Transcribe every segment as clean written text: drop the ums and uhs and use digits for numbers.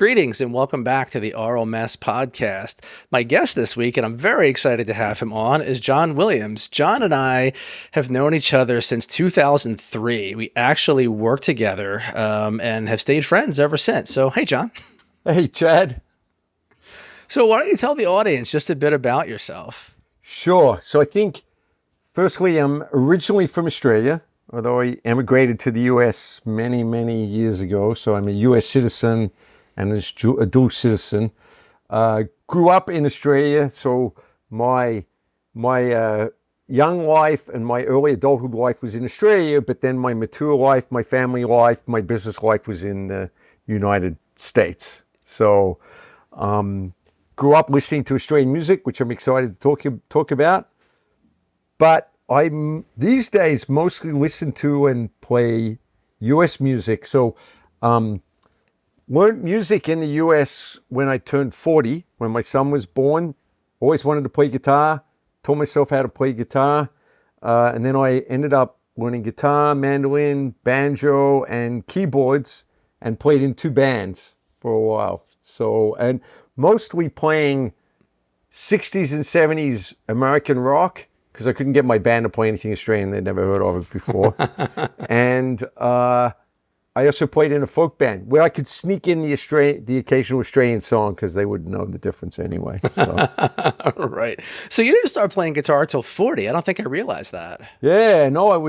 Greetings and welcome back to the Aural Mess podcast. My guest this week, and I'm very excited to have him on, is Jon Williams. Jon and I have known each other since 2003. We actually worked together and have stayed friends ever since. So, hey, Jon. Hey, Chad. So why don't you tell the audience just a bit about yourself? Sure. So I think, firstly, I'm originally from Australia, although I emigrated to the U.S. many, many years ago. So I'm a U.S. citizen and a dual citizen. Grew up in Australia, so my young life and my early adulthood life was in Australia, but then my mature life, my family life, my business life was in the United States. So grew up listening to Australian music, which I'm excited to talk about. But I'm these days mostly listen to and play US music. So learned music in the US when I turned 40, when my son was born. Always wanted to play guitar, taught myself how to play guitar. And then I ended up learning guitar, mandolin, banjo, and keyboards, and played in 2 bands for a while. So, and mostly playing 60s and 70s American rock, because I couldn't get my band to play anything Australian. They'd never heard of it before. And I also played in a folk band where I could sneak in the occasional Australian song because they wouldn't know the difference anyway. So. Right. So you didn't start playing guitar till 40. I don't think I realized that. Yeah, no, it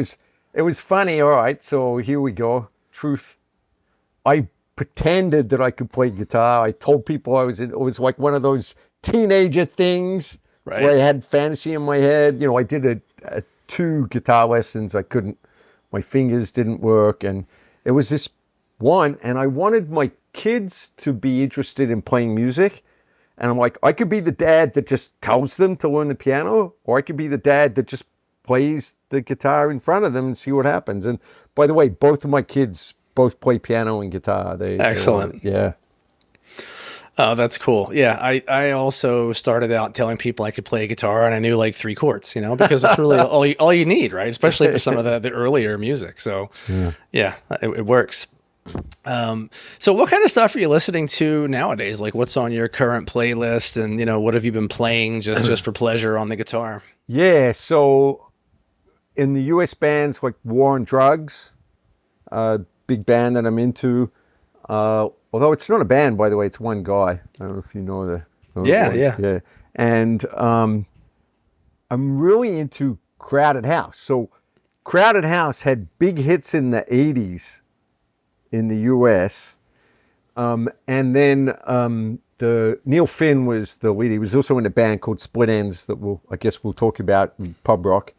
was funny. All right, so here we go. Truth. I pretended that I could play guitar. I told people it was like one of those teenager things, right, where I had fantasy in my head. You know, I did 2 guitar lessons. I couldn't, my fingers didn't work. And it was this one, and I wanted my kids to be interested in playing music. And I'm like, I could be the dad that just tells them to learn the piano, or I could be the dad that just plays the guitar in front of them and see what happens. And by the way, both of my kids both play piano and guitar. Excellent. Yeah. Oh, that's cool. Yeah, I also started out telling people I could play guitar, and I knew like 3 chords, because that's really all you need, right? Especially for some of the earlier music. So, yeah, it works. So what kind of stuff are you listening to nowadays? Like, what's on your current playlist, and what have you been playing just for pleasure on the guitar? Yeah, so in the U.S. bands like War on Drugs, big band that I'm into. Although it's not a band, by the way, it's one guy. I don't know if you know the. Yeah. And I'm really into Crowded House. So Crowded House had big hits in the 80s in the U.S. And then the Neil Finn was the lead. He was also in a band called Split Enz that I guess we'll talk about in pub rock.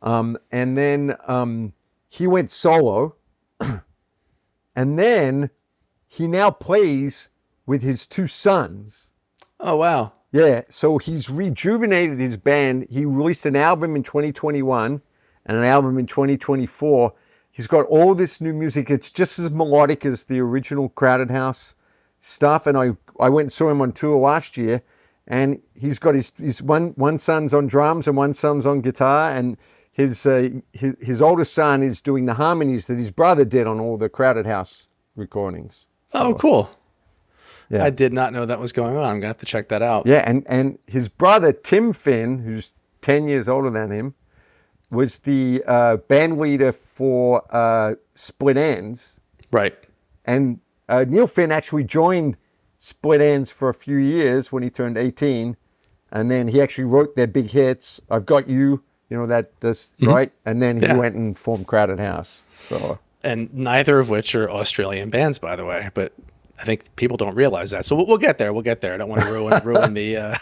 And then he went solo. And then he now plays with his 2 sons. Oh, wow. Yeah, so he's rejuvenated his band. He released an album in 2021 and an album in 2024. He's got all this new music. It's just as melodic as the original Crowded House stuff. And I went and saw him on tour last year. And he's got his one son's on drums and one son's on guitar. And his oldest son is doing the harmonies that his brother did on all the Crowded House recordings. So, oh, cool. Yeah. I did not know that was going on. I'm going to have to check that out. Yeah, and his brother, Tim Finn, who's 10 years older than him, was the band leader for Split Enz. Right. And Neil Finn actually joined Split Enz for a few years when he turned 18. And then he actually wrote their big hits, I've Got You, right? And then he went and formed Crowded House. So... And neither of which are Australian bands, by the way. But I think people don't realize that. So we'll get there. We'll get there. I don't want to ruin the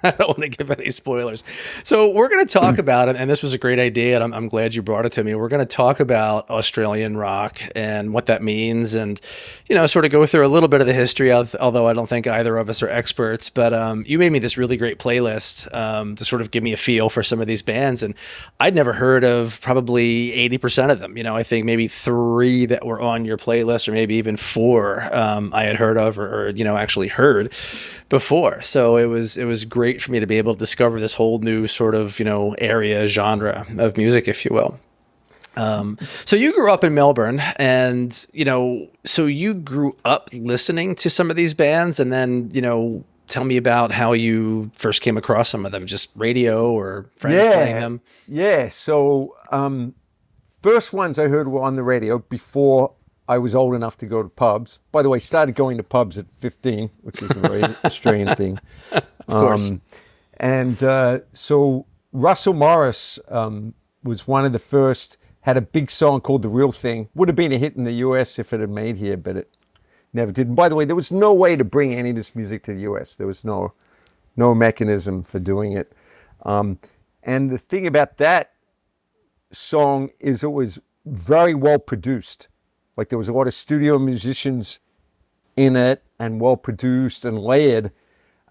I don't want to give any spoilers. So we're going to talk about it, and this was a great idea, and I'm glad you brought it to me. We're going to talk about Australian rock and what that means, and sort of go through a little bit of the history, although I don't think either of us are experts. But you made me this really great playlist to sort of give me a feel for some of these bands, and I'd never heard of probably 80% of them. I think maybe 3 that were on your playlist, or maybe even 4 I had heard of or actually heard before. So it was great for me to be able to discover this whole new sort of area, genre of music, if you will. So you grew up in Melbourne, and so you grew up listening to some of these bands, and then tell me about how you first came across some of them, just radio or friends playing them. Yeah. So first ones I heard were on the radio before I was old enough to go to pubs. By the way, started going to pubs at 15, which is a very Australian thing. Of course. So Russell Morris was one of the first, had a big song called The Real Thing. Would have been a hit in the US if it had made here, but it never did. And by the way, there was no way to bring any of this music to the US. There was no mechanism for doing it. And the thing about that song is it was very well produced. Like there was a lot of studio musicians in it and well produced and layered.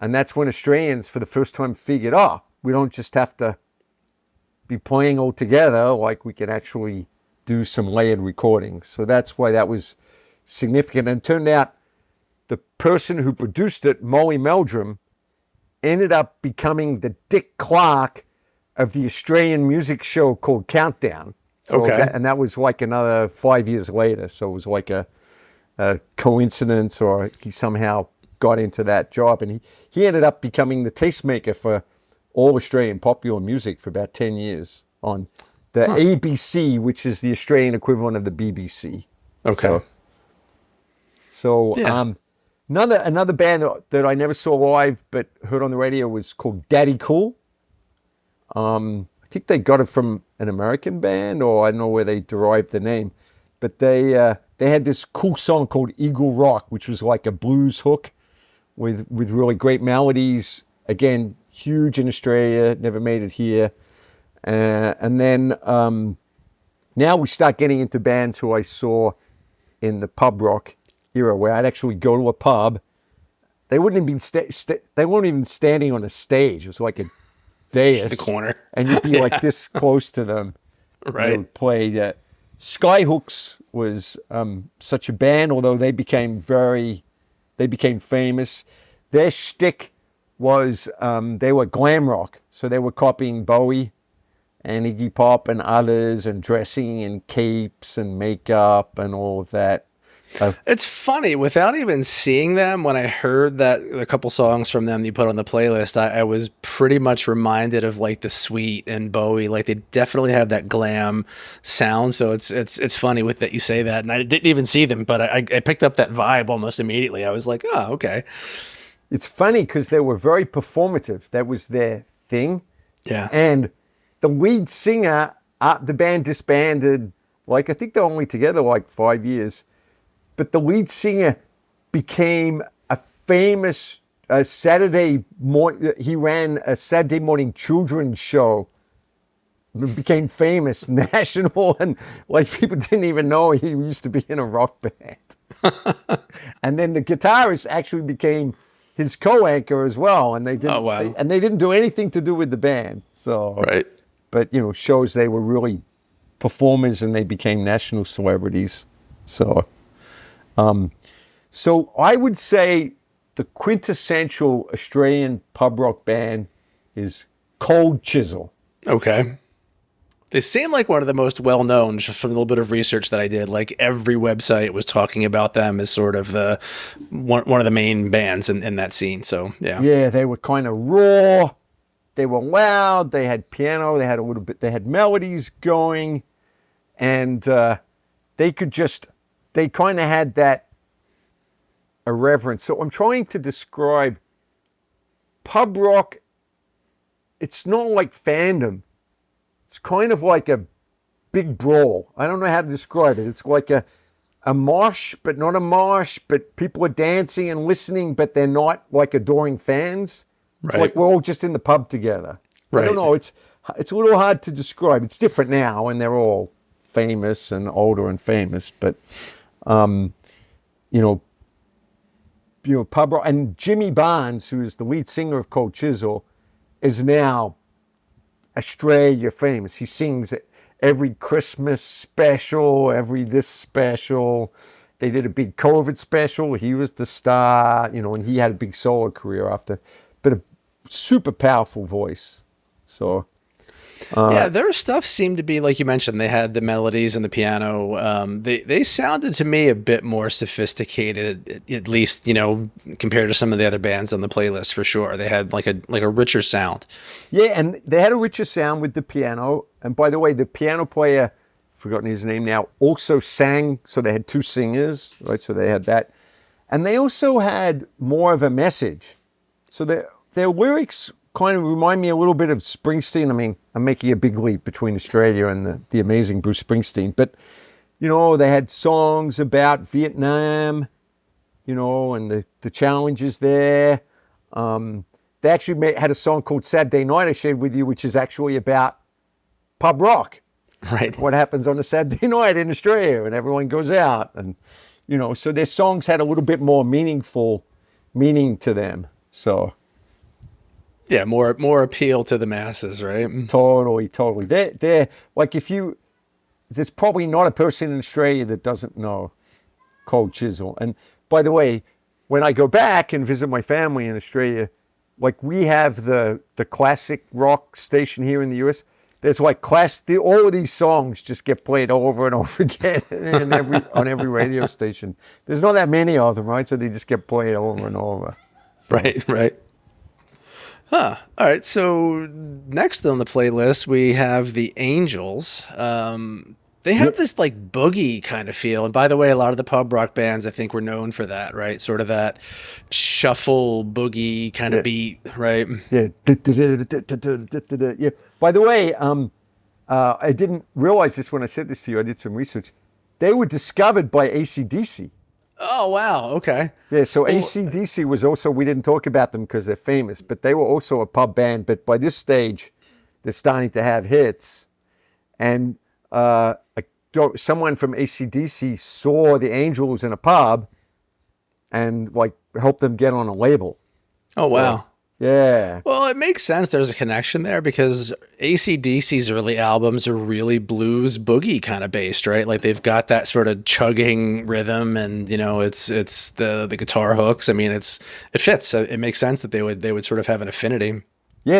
And that's when Australians for the first time figured, we don't just have to be playing all together, like we can actually do some layered recordings. So that's why that was significant. And it turned out the person who produced it, Molly Meldrum, ended up becoming the Dick Clark of the Australian music show called Countdown. So Okay. and that was like another 5 years later. So it was like a coincidence, or he somehow got into that job. And he ended up becoming the tastemaker for all Australian popular music for about 10 years on the ABC, which is the Australian equivalent of the BBC. Okay. So Yeah. another band that I never saw live but heard on the radio was called Daddy Cool. I think they got it from an American band, or I don't know where they derived the name, but they had this cool song called Eagle Rock, which was like a blues hook with really great melodies. Again, huge in Australia, never made it here. And then now we start getting into bands who I saw in the pub rock era, where I'd actually go to a pub. They wouldn't have been they weren't even standing on a stage. It was like a dais, Just the corner. and you'd be like this close to them. Right. They would play that. Skyhooks was such a band, although they became famous. Their shtick was they were glam rock, so they were copying Bowie and Iggy Pop and others, and dressing in capes and makeup and all of that. It's funny, without even seeing them, when I heard that a couple songs from them you put on the playlist, I was pretty much reminded of like the Sweet and Bowie. Like they definitely have that glam sound. So it's funny with that you say that, and I didn't even see them, but I picked up that vibe almost immediately. I was like, oh, okay. It's funny because they were very performative. That was their thing. Yeah. And the lead singer, the band disbanded. Like I think they're only together like 5 years. But the lead singer became a famous Saturday morning. He ran a Saturday morning children's show. Became famous, national, and like people didn't even know he used to be in a rock band. And then the guitarist actually became his co-anchor as well, and they didn't. Oh, wow. They didn't do anything to do with the band. So, Right. But shows they were really performers, and they became national celebrities. So. So I would say the quintessential Australian pub rock band is Cold Chisel. Okay. They seem like one of the most well-known, just from a little bit of research that I did. Like every website was talking about them as sort of the one of the main bands in that scene. So yeah. Yeah, they were kind of raw. They were loud. They had piano. They had a little bit. They had melodies going, and they kind of had that irreverence. So I'm trying to describe pub rock. It's not like fandom. It's kind of like a big brawl. I don't know how to describe it. It's like a mosh, but not a mosh, but people are dancing and listening, but they're not like adoring fans. It's Right. like we're all just in the pub together. I Right. don't know. It's a little hard to describe. It's different now, and they're all famous and older and famous, but pub rock. And Jimmy Barnes, who is the lead singer of Cold Chisel, is now Australia famous. He sings every Christmas special, every this special. They did a big COVID special. He was the star, and he had a big solo career after, but a super powerful voice. So, Yeah, their stuff seemed to be like you mentioned. They had the melodies and the piano. They sounded to me a bit more sophisticated, at least compared to some of the other bands on the playlist for sure. They had like a richer sound. Yeah, and they had a richer sound with the piano. And by the way, the piano player, forgotten his name now, also sang. So they had two singers, right? So they had that, and they also had more of a message. So their lyrics kind of remind me a little bit of Springsteen. I mean, I'm making a big leap between Australia and the amazing Bruce Springsteen. But, they had songs about Vietnam, and the challenges there. They actually had a song called Saturday Night I shared with you, which is actually about pub rock. Right. What happens on a Saturday night in Australia and everyone goes out. And, so their songs had a little bit more meaning to them. So... yeah, more appeal to the masses, right? Totally. They're like, there's probably not a person in Australia that doesn't know Cold Chisel. And by the way, when I go back and visit my family in Australia, like we have the classic rock station here in the US. There's like all of these songs just get played over and over again on every radio station. There's not that many of them, right? So they just get played over and over. So. Right. Huh. All right. So next on the playlist, we have the Angels. They have this like boogie kind of feel. And by the way, a lot of the pub rock bands, I think, were known for that, right? Sort of that shuffle boogie kind of beat, right? Yeah. Yeah. By the way, I didn't realize this when I said this to you. I did some research. They were discovered by AC/DC. Oh, wow. Okay. Yeah, so AC/DC was also, we didn't talk about them because they're famous, but they were also a pub band. But by this stage, they're starting to have hits. And someone from AC/DC saw the Angels in a pub and like helped them get on a label. Oh, wow. Yeah. Well, it makes sense. There's a connection there because AC/DC's early albums are really blues boogie kind of based, right? Like they've got that sort of chugging rhythm, and it's the guitar hooks. I mean, it fits. So it makes sense that they would sort of have an affinity. Yeah,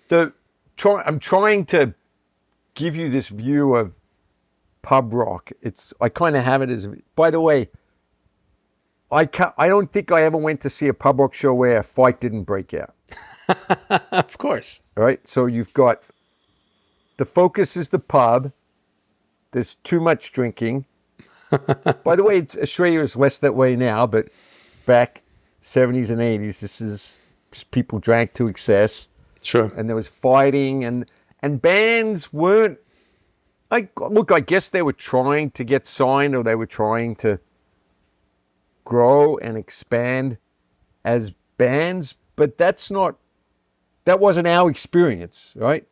I'm trying to give you this view of pub rock. I kind of have it as. By the way, I don't think I ever went to see a pub rock show where a fight didn't break out. Of course. All right. So you've got the focus is the pub. There's too much drinking. By the way, Australia is less that way now, but back 70s and 80s, this is just people drank to excess. Sure. And there was fighting and bands weren't I guess they were trying to get signed, or they were trying to grow and expand as bands, but that wasn't our experience, right?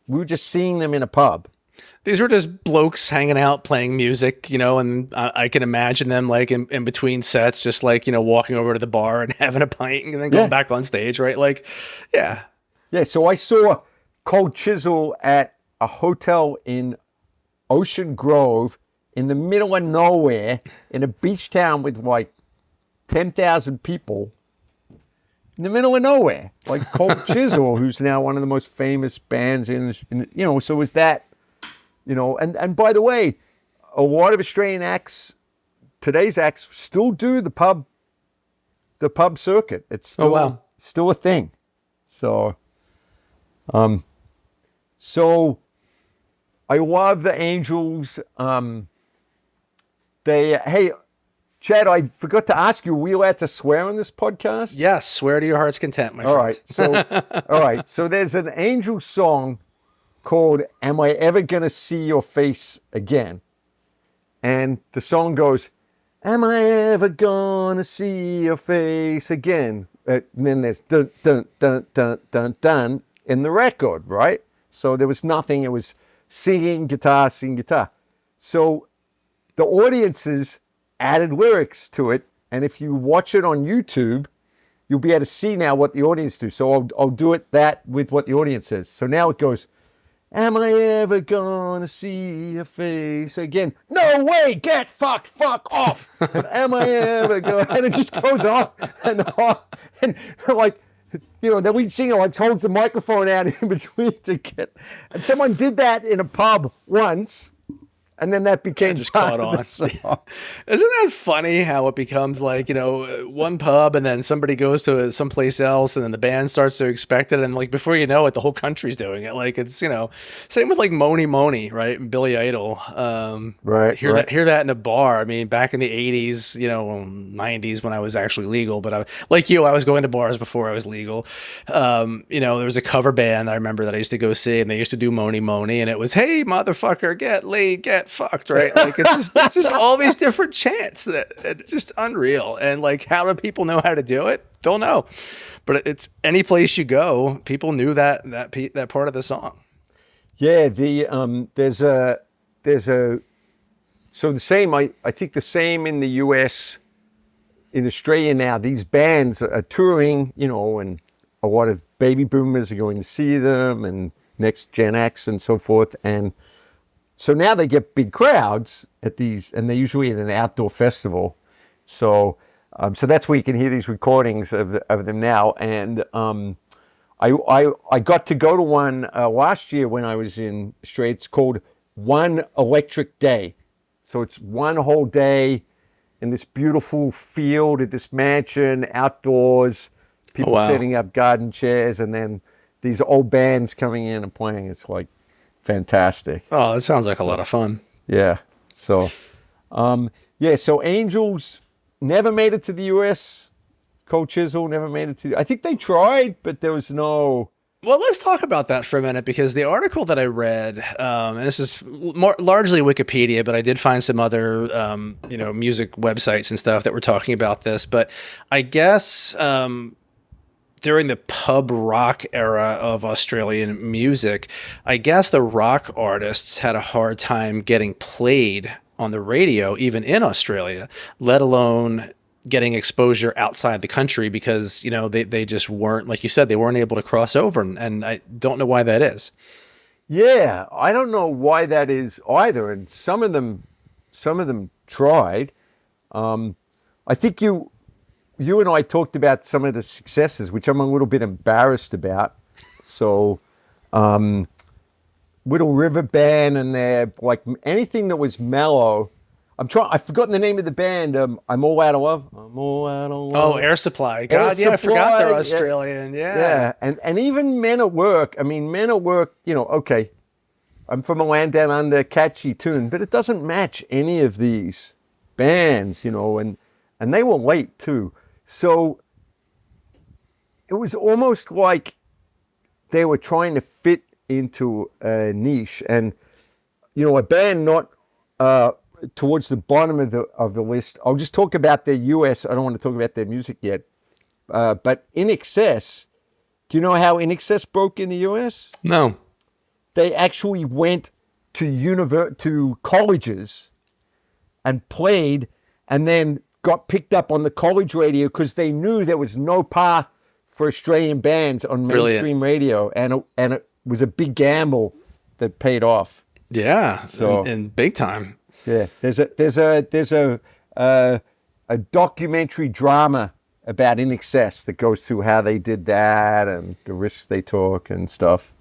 We were just seeing them in a pub. These were just blokes hanging out, playing music, and I can imagine them like in between sets, just like, walking over to the bar and having a pint and then going back on stage, right? Like, yeah. Yeah, so I saw Cold Chisel at a hotel in Ocean Grove in the middle of nowhere in a beach town with like 10,000 people in the middle of nowhere. Like Cold Chisel, who's now one of the most famous bands in so it was that, and by the way, a lot of Australian acts, today's acts, still do the pub circuit. It's still, still a thing. So, I love the Angels. Hey, Chad, I forgot to ask you, are we allowed to swear on this podcast? Yes, swear to your heart's content, my friend. All right. So there's an Angel song called Am I Ever Gonna See Your Face Again? And the song goes, Am I ever gonna see your face again? And then there's dun, dun, dun, dun, dun, dun in the record, right? So there was nothing. It was singing guitar. So the audiences added lyrics to it. And if you watch it on YouTube, you'll be able to see now what the audience do. So I'll do that with what the audience says. So now it goes, Am I ever gonna see your face again? No way, get fucked, fuck off. Am I ever gonna, and it just goes on and on. And like, then we'd sing it, like holds the microphone out in between to get, and someone did that in a pub once. And then that became just caught on. Isn't that funny how it becomes like, one pub and then somebody goes to someplace else and then the band starts to expect it. And like, before you know it, the whole country's doing it. Like it's, same with like Moni Moni, right? And Billy Idol. Right. Hear that in a bar. I mean, back in the 80s, 90s when I was actually legal, but I was going to bars before I was legal. There was a cover band I remember that I used to go see and they used to do Moni Moni and it was, hey, motherfucker, get laid, get fucked, right? Like it's just all these different chants that it's just unreal. And like, how do people know how to do it? Don't know, but it's any place you go, people knew that part of the song. Yeah, there's a so the same. I think the same in the U.S. In Australia now. These bands are touring, and a lot of baby boomers are going to see them, and next Gen X and so forth, and so now they get big crowds at these, and they're usually at an outdoor festival. So that's where you can hear these recordings of them now. And I got to go to one last year when I was in Australia. It's called One Electric Day. So it's one whole day in this beautiful field at this mansion, outdoors, people setting up garden chairs, and then these old bands coming in and playing. It's like fantastic. Oh, that sounds like a lot of fun. Yeah. So, so Angels never made it to the U.S. Cold Chisel never made it to. I think they tried, but there was no. Well, let's talk about that for a minute because the article that I read, and this is largely Wikipedia, but I did find some other, music websites and stuff that were talking about this. But I guess during the pub rock era of Australian music, I guess the rock artists had a hard time getting played on the radio, even in Australia, let alone getting exposure outside the country because, they just weren't, like you said, they weren't able to cross over. And I don't know why that is. Yeah, I don't know why that is either. And some of them tried. I think you and I talked about some of the successes, which I'm a little bit embarrassed about. So, Little River Band and their, like, anything that was mellow. I've forgotten the name of the band. I'm All Out of Love. I'm All Out of Love. Oh, Air Supply. God, I forgot they're Australian. Yeah. And even Men at Work. I mean, Men at Work, okay, I'm from a land down under, catchy tune, but it doesn't match any of these bands, and they were late too. So it was almost like they were trying to fit into a niche, and a band not towards the bottom of the list. I'll just talk about their US. I don't want to talk about their music yet, but INXS. Do you know how INXS broke in the US? No. They actually went to colleges and played, and then got picked up on the college radio because they knew there was no path for Australian bands on mainstream radio, and it was a big gamble that paid off. Yeah, so and big time. Yeah, there's a documentary drama about INXS that goes through how they did that and the risks they took and stuff.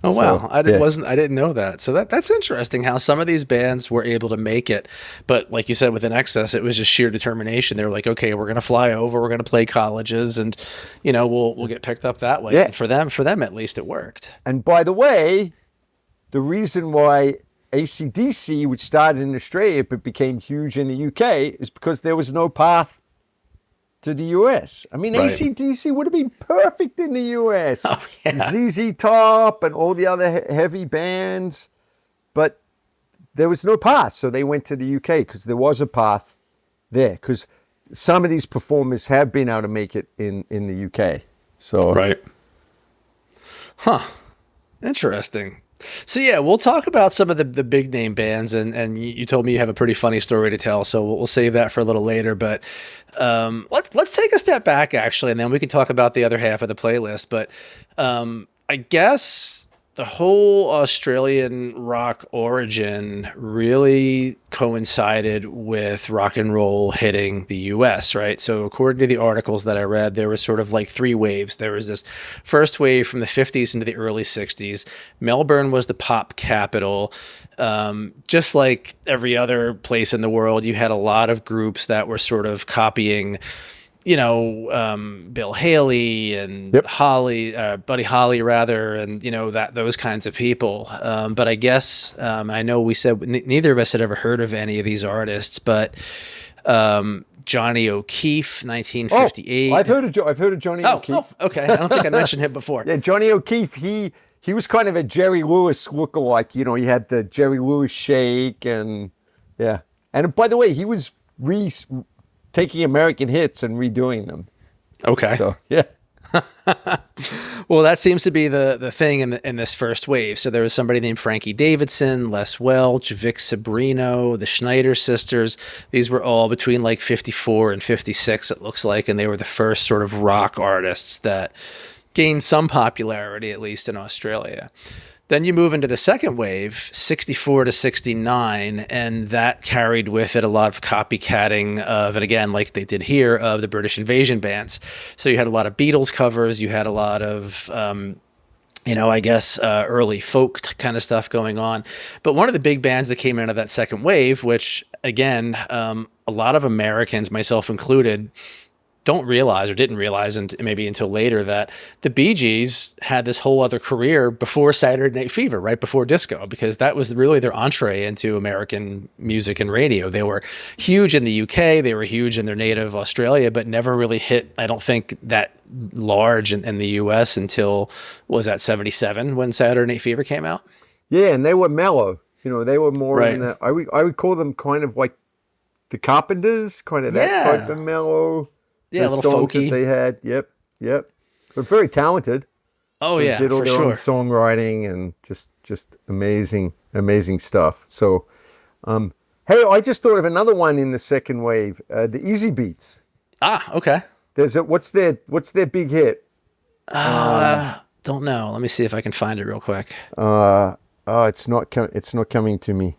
Oh wow, I didn't know that. So that's interesting how some of these bands were able to make it, but like you said with INXS, it was just sheer determination. They were like, okay, we're gonna fly over, we're gonna play colleges, and we'll get picked up that way. Yeah. And for them at least, it worked. And by the way, the reason why AC/DC, which started in Australia but became huge in the UK, is because there was no path to the US. I mean, right. AC/DC would have been perfect in the US. Oh, yeah. ZZ Top and all the other heavy bands, but there was no path, so they went to the UK because there was a path there. Because some of these performers have been able to make it in the UK. So right. Huh. Interesting. So yeah, we'll talk about some of the big name bands, and you told me you have a pretty funny story to tell, so we'll save that for a little later. But let's take a step back actually, and then we can talk about the other half of the playlist. But I guess the whole Australian rock origin really coincided with rock and roll hitting the US, right? So according to the articles that I read, there was sort of like three waves. There was this first wave from the 50s into the early 60s. Melbourne was the pop capital. Just like every other place in the world, you had a lot of groups that were sort of copying, Bill Haley and Yep. Buddy Holly rather, and those kinds of people. But I guess I know we said neither of us had ever heard of any of these artists, but Johnny O'Keefe, 1958. I've heard of Johnny O'Keefe. Oh, okay. I don't think I mentioned him before. Yeah, Johnny O'Keefe. He was kind of a Jerry Lewis lookalike. He had the Jerry Lewis shake, and yeah. And by the way, he was taking American hits and redoing them. Okay. So yeah. Well, that seems to be the thing in this first wave. So there was somebody named Frankie Davidson, Les Welch, Vic Sabrino, the Schneider sisters. These were all between like 54 and 56, it looks like, and they were the first sort of rock artists that gained some popularity, at least in Australia. Then you move into the second wave, 64 to 69, and that carried with it a lot of copycatting of, and again, like they did here, of the British invasion bands. So you had a lot of Beatles covers, you had a lot of, early folk kind of stuff going on. But one of the big bands that came out of that second wave, which again, a lot of Americans, myself included, don't realize or didn't realize, and maybe until later, that the Bee Gees had this whole other career before Saturday Night Fever, right before disco, because that was really their entree into American music and radio. They were huge in the UK, they were huge in their native Australia, but never really hit, I don't think, that large in the US until, was that 77 when Saturday Night Fever came out? Yeah, and they were mellow. They were more Right. in the, I would call them kind of like the Carpenters, kind of that Yeah. type of mellow. Yeah, a the little songs that folky. they had. Yep. But very talented. Oh They yeah, did all for their own sure. songwriting and just amazing stuff. So, hey, I just thought of another one in the second wave, the Easy Beats. Ah, okay. What's their big hit? Don't know. Let me see if I can find it real quick. It's not coming to me.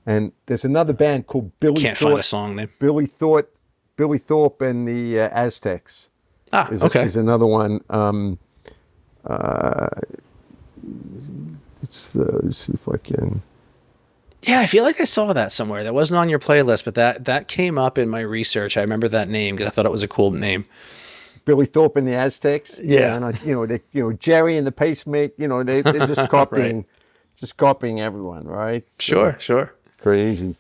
And there's another band called Can't find a song name. Billy Thorpe and the Aztecs. Ah, is okay. is another one. Let's see if I can. Yeah, I feel like I saw that somewhere. That wasn't on your playlist, but that came up in my research. I remember that name because I thought it was a cool name. Billy Thorpe and the Aztecs. Yeah. And Jerry and the Pacemaker. They're just copying, Right. just copying everyone, right? Sure. Crazy.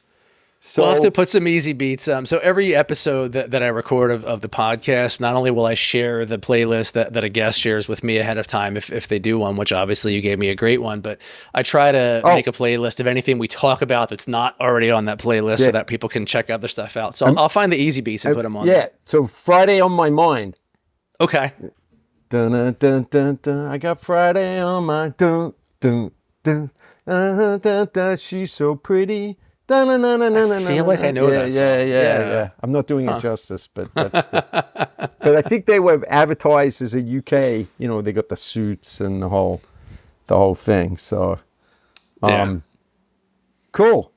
So We'll have to put some easy beats. So every episode that I record of the podcast, not only will I share the playlist that a guest shares with me ahead of time if they do one, which obviously you gave me a great one, but I try to make a playlist of anything we talk about that's not already on that playlist so that people can check other stuff out. So I'll find the easy beats and put them on. yeah. There. So Friday on My Mind. Okay. Dun, dun, dun, dun, dun. I got Friday on my dun dun dun. Dun, dun, dun. She's so pretty. Dun, dun, dun, dun, dun, I feel like I know that song. Yeah. I'm not doing it justice, but but I think they were advertised as a UK. They got the suits and the whole thing. So, cool.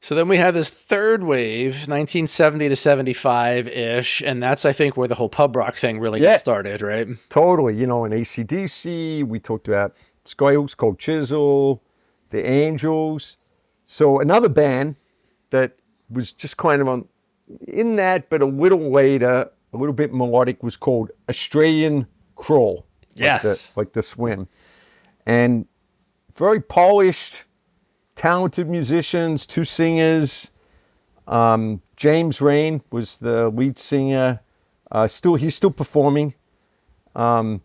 So then we have this third wave, 1970 to 75-ish, and that's, I think, where the whole pub rock thing really got started, right? Totally. In AC/DC, we talked about Skyhooks, Cold Chisel, the Angels. So another band that was just kind of in that, but a little later, a little bit melodic, was called Australian Crawl. Yes. Like the swim. And very polished, talented musicians, two singers. James Rain was the lead singer. He's still performing. And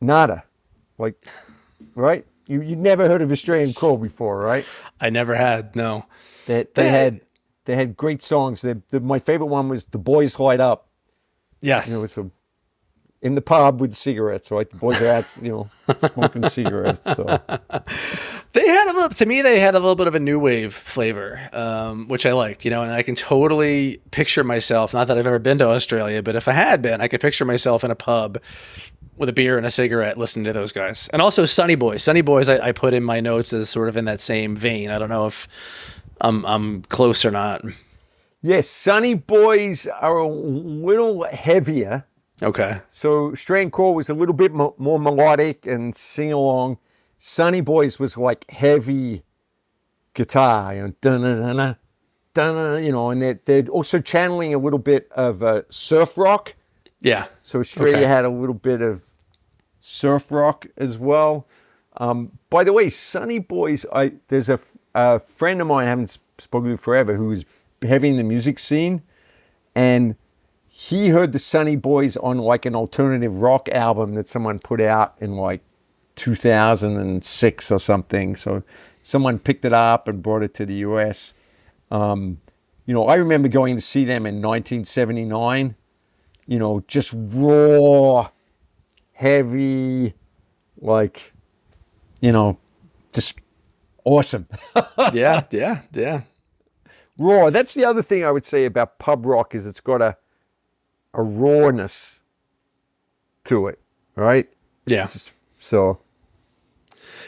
nada, right? You never heard of Australian Crawl before, right? I never had, no. They had great songs. My favorite one was "The Boys Light Up." Yes. It's in the pub with cigarettes, right? The boys are out, smoking cigarettes. So. They had a little, to me, they had a little bit of a new wave flavor, which I liked, and I can totally picture myself, not that I've ever been to Australia, but if I had been, I could picture myself in a pub with a beer and a cigarette listening to those guys. And also Sunny Boys. Sunny Boys, I put in my notes as sort of in that same vein. I don't know if I'm close or not. Yes, Sunny Boys are a little heavier. Okay. So Strand Core was a little bit more melodic and sing along. Sunny Boys was like heavy guitar, dun-dun-dun-dun, dun-dun, and they're also channeling a little bit of surf rock. Yeah. So Australia had a little bit of surf rock as well. By the way, Sunny Boys, there's a friend of mine I haven't spoken to forever who is heavy in the music scene, and he heard the Sunny Boys on like an alternative rock album that someone put out in like 2006 or something. So someone picked it up and brought it to the US. I remember going to see them in 1979, just raw, heavy, like, just awesome. Yeah. Raw. That's the other thing I would say about pub rock is it's got a rawness to it, right? Yeah. So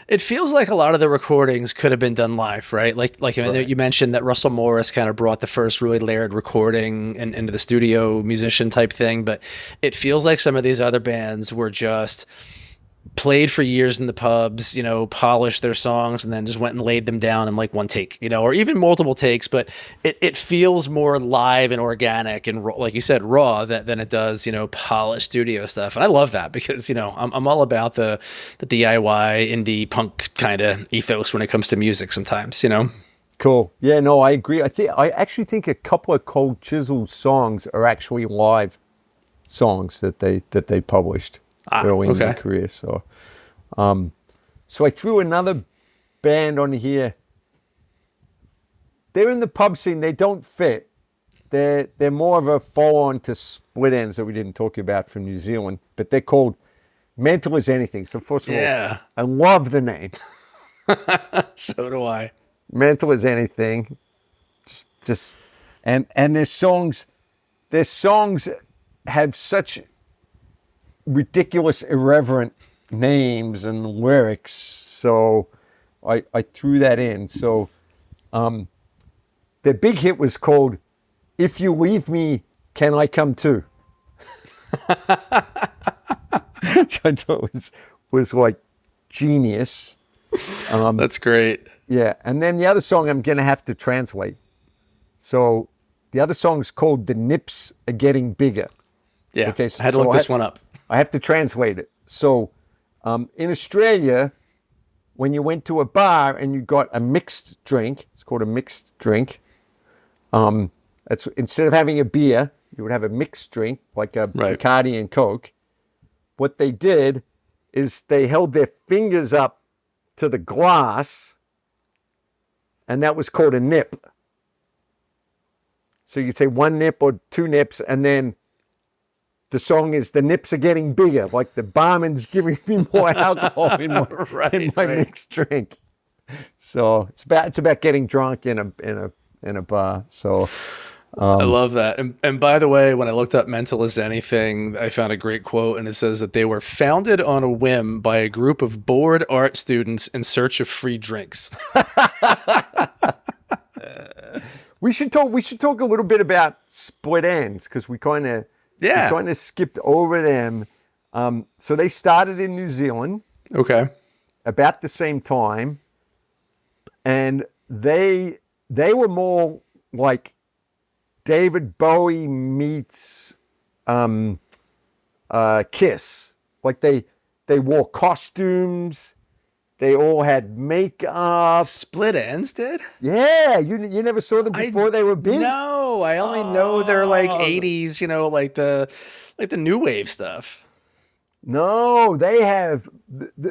it feels like a lot of the recordings could have been done live, right? Like right. You mentioned that Russell Morris kind of brought the first really layered recording into the studio musician type thing, but it feels like some of these other bands were just played for years in the pubs, polished their songs and then just went and laid them down in like one take, or even multiple takes, but it feels more live and organic and like you said, raw than it does, polished studio stuff. And I love that because, I'm all about the DIY indie punk kind of ethos when it comes to music sometimes, Cool. Yeah, no, I agree. I actually think a couple of Cold Chisel songs are actually live songs that they published early in their career. So I threw another band on here. They're in the pub scene. They don't fit. They're more of a follow-on to Split Ends that we didn't talk about from New Zealand, but they're called Mental as Anything. So first of all, I love the name. So do I. Mental as Anything. And their songs have such ridiculous, irreverent names and lyrics. So I threw that in. So their big hit was called If You Leave Me, Can I Come Too? Which I thought was like genius. That's great. Yeah. And then the other song I'm going to have to translate. So the other song is called The Nips Are Getting Bigger. Yeah. Okay, I had to look this one up. I have to translate it. So in Australia, when you went to a bar and you got a mixed drink, it's called a mixed drink. That's instead of having a beer, you would have a mixed drink, like a Bacardi and Coke. What they did is they held their fingers up to the glass, and that was called a nip. So you'd say one nip or two nips, and then the song is The Nips Are Getting Bigger, like the barman's giving me more alcohol in my mixed drink. So it's about getting drunk in a bar. So I love that. And by the way, when I looked up Mental as Anything, I found a great quote, and it says that they were founded on a whim by a group of bored art students in search of free drinks. We should talk a little bit about Split Ends because we kind of skipped over them. So they started in New Zealand. Okay. About the same time, and they were more like David Bowie meets Kiss. Like they wore costumes. They all had makeup. Split Ends did? Yeah, you never saw them before they were big? No, I only know they're like 80s, like the new wave stuff. No, they have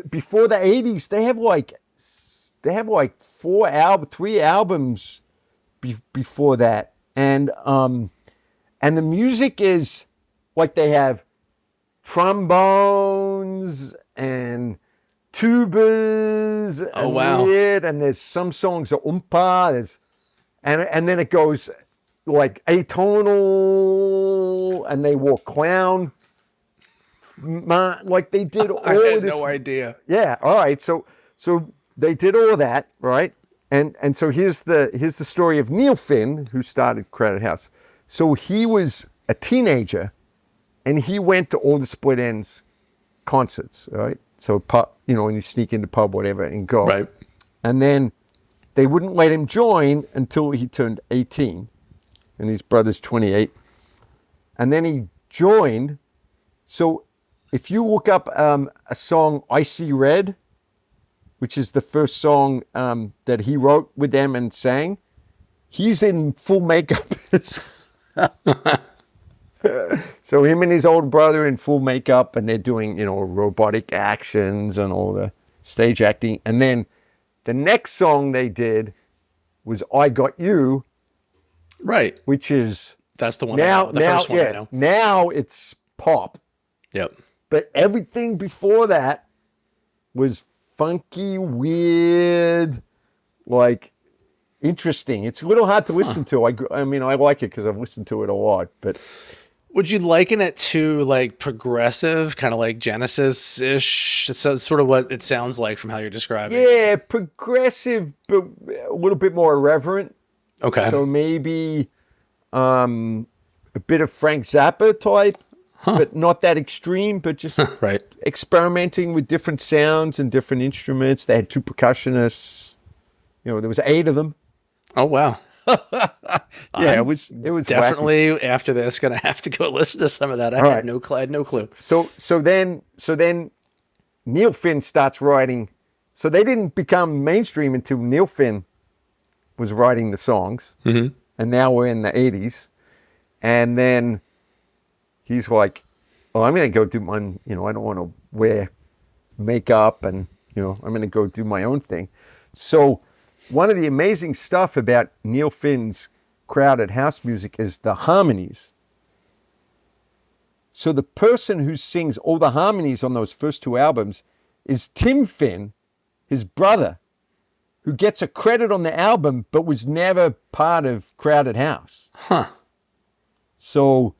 before the 80s. They have like 3 albums before that, and the music is like they have trombones and tubas Oh, and wow. weird, and there's some songs are oompa, and then it goes like atonal, and they wore clown. Like they did all I had this. no idea. Yeah, all right. So they did all that, right? And so here's the story of Neil Finn, who started Crowded House. So he was a teenager, and he went to all the Split Ends concerts, right? So pub, when you sneak into pub, whatever, and go. Right. And then they wouldn't let him join until he turned 18, and his brother's 28. And then he joined. So if you look up a song, Icy Red, which is the first song that he wrote with them and sang, he's in full makeup. So him and his older brother in full makeup, and they're doing, robotic actions and all the stage acting. And then the next song they did was I Got You, Right. which is That's the one I know. The first one I know. now it's pop. Yep. But everything before that was funky, weird, like interesting. It's a little hard to listen to. I mean, I like it because I've listened to it a lot. But Would you liken it to like progressive, kind of like Genesis-ish? It's sort of what it sounds like from how you're describing. yeah, progressive, but a little bit more irreverent. Okay. So maybe a bit of Frank Zappa type, but not that extreme, but just Right. experimenting with different sounds and different instruments. They had 2 percussionists. There was 8 of them. Oh, wow. Yeah, it was Definitely wacky. after this going to have to go listen to some of that. I All had right. no clue. So then Neil Finn starts writing. So they didn't become mainstream until Neil Finn was writing the songs. Mm-hmm. And now we're in the 80s. And then he's like, "Oh, I'm going to go do my, I don't want to wear makeup, and, I'm going to go do my own thing." So one of the amazing stuff about Neil Finn's Crowded House music is the harmonies. So the person who sings all the harmonies on those first 2 albums is Tim Finn, his brother, who gets a credit on the album but was never part of Crowded House. Huh. So,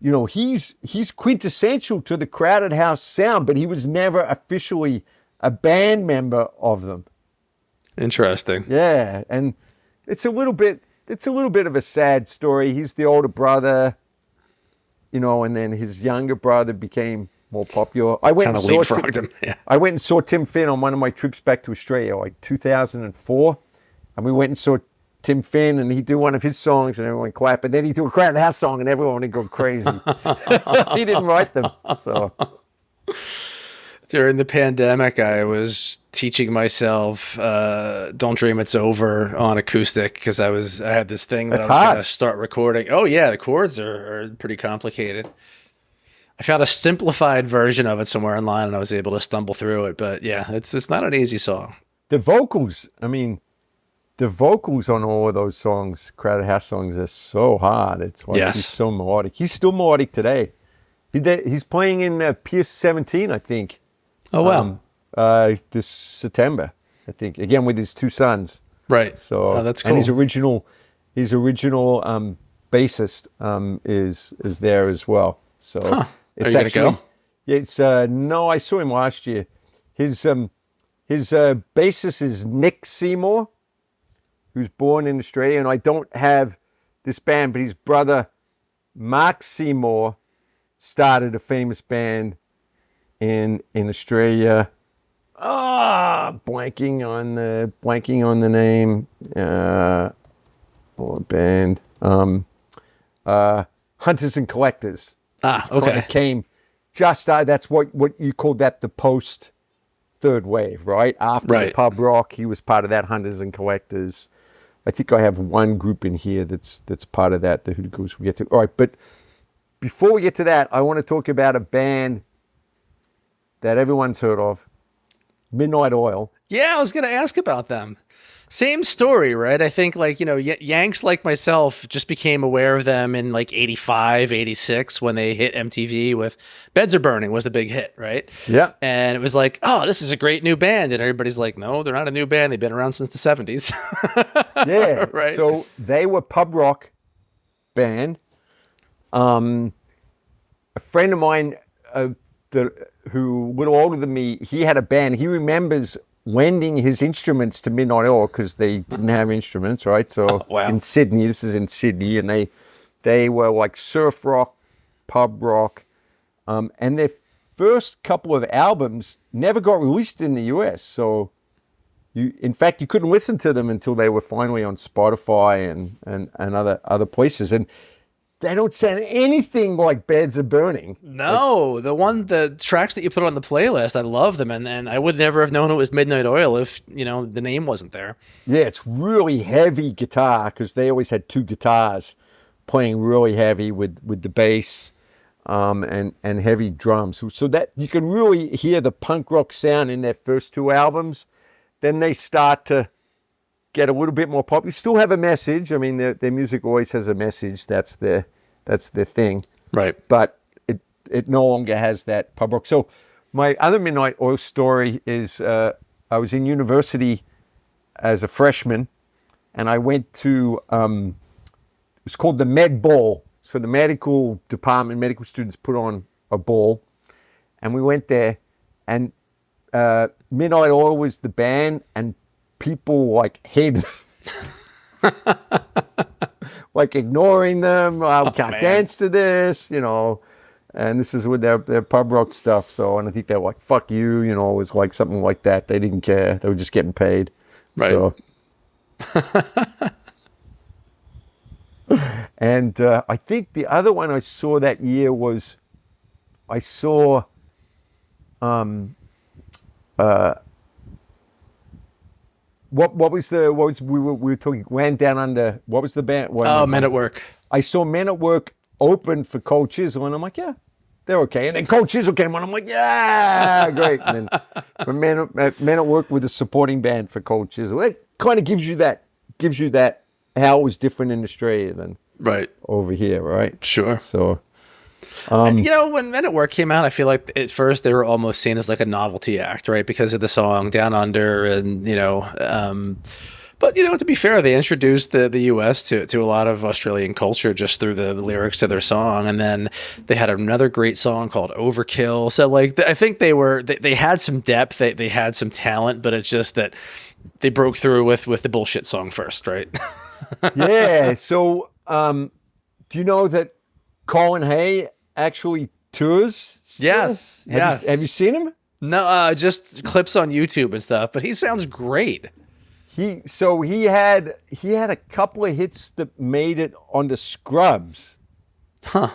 he's quintessential to the Crowded House sound, but he was never officially a band member of them. Interesting. Yeah, and it's a little bit of a sad story. He's the older brother, and then his younger brother became more popular. I went Kind and of leapfrogged him. Yeah. I went and saw Tim Finn on one of my trips back to Australia, like 2004, and we went and saw Tim Finn, and he'd do one of his songs, and everyone clapped, and then he'd do a Crowded House song, and everyone would go crazy. He didn't write them, so. During the pandemic, I was teaching myself "Don't Dream It's Over" on acoustic because I had this thing that That's I was going hard. to start recording. Oh yeah, the chords are pretty complicated. I found a simplified version of it somewhere online, and I was able to stumble through it. But yeah, it's not an easy song. The vocals on all of those songs, Crowded House songs, are so hard. It's like Yes. he's so melodic. He's still melodic today. He's playing in Pierce 17, I think. Oh wow, This September, I think. Again with his 2 sons. right. So That's cool. And his original bassist is there as well. So Are it's you gonna actually go? it's no, I saw him last year. His bassist is Nick Seymour, who's born in Australia, and I don't have this band, but his brother Mark Seymour started a famous band in Australia. Blanking on the name. Or band. Hunters and Collectors. Okay. It came just that's what you called that, the post third wave, right? After the Right. pub rock, he was part of that, Hunters and Collectors. I think I have one group in here that's part of that, the Hoodoo we get to. All right, but before we get to that, I want to talk about a band that everyone's heard of, Midnight Oil. Yeah, I was going to ask about them. Same story, right? I think like, Yanks like myself just became aware of them in like 85, 86 when they hit MTV with Beds Are Burning was the big hit, right? Yeah. And it was like, oh, this is a great new band. And everybody's like, no, they're not a new band. They've been around since the 70s. Yeah. Right. So they were pub rock band. A friend of mine who a little older than me, he had a band. He remembers lending his instruments to Midnight Oil because they didn't have instruments, right? So wow. in Sydney, this is in Sydney, and they were like surf rock, pub rock, and their first couple of albums never got released in the US. So in fact, you couldn't listen to them until they were finally on Spotify and other places. And they don't sound anything like Beds Are Burning. No, the tracks that you put on the playlist, I love them. And I would never have known it was Midnight Oil if, the name wasn't there. Yeah, it's really heavy guitar because they always had two guitars playing really heavy with the bass and heavy drums. So that you can really hear the punk rock sound in their first two albums. Then they start to get a little bit more pop. You still have a message. I mean, their music always has a message. That's their thing. Right. But it no longer has that pub rock. So my other Midnight Oil story is I was in university as a freshman, and I went to it was called the Med Ball. So the medical department, medical students put on a ball, and we went there, and Midnight Oil was the band, and people like hated like ignoring them. I can't dance to this, and this is with their pub rock stuff. So, and I think they were like, fuck you, it was like something like that. They didn't care. They were just getting paid. Right. So. And I think the other one I saw that year was I saw what was we were talking Land Down Under. What was the band? Men at Work. I saw Men at Work open for Cold Chisel, and I'm like, yeah, they're okay. And then Cold Chisel came on. I'm like, yeah, great. And then Men at Work with a supporting band for Cold Chisel. It kind of gives you that how it was different in Australia than right over here, right? Sure. So. And, when Men at Work came out, I feel like at first they were almost seen as like a novelty act, right? Because of the song Down Under and, but, to be fair, they introduced the US to a lot of Australian culture just through the lyrics to their song. And then they had another great song called Overkill. So like, I think they had some depth, they had some talent, but it's just that they broke through with the bullshit song first, right? Yeah. So, do you know that Colin Hay actually tours still? Yes. Have you seen him? No, just clips on YouTube and stuff, but he sounds great. He had a couple of hits that made it onto Scrubs. Huh.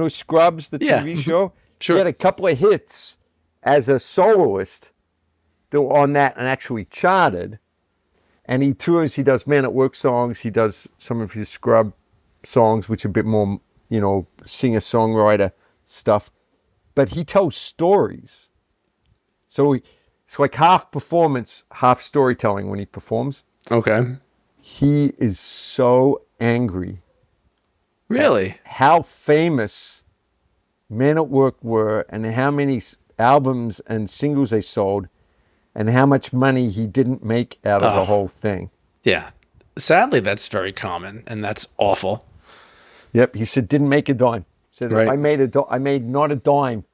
Scrubs, the TV show? Sure. He had a couple of hits as a soloist that were on that and actually charted. And he tours, he does Men at Work songs, he does some of his Scrub songs, which are a bit more, singer-songwriter stuff. But he tells stories. So it's like half performance, half storytelling when he performs. Okay. He is so angry. Really? How famous Men at Work were and how many albums and singles they sold and how much money he didn't make out of the whole thing. Yeah. Sadly, that's very common, and that's awful. Yep. He said, didn't make a dime. He said, right. I made not a dime.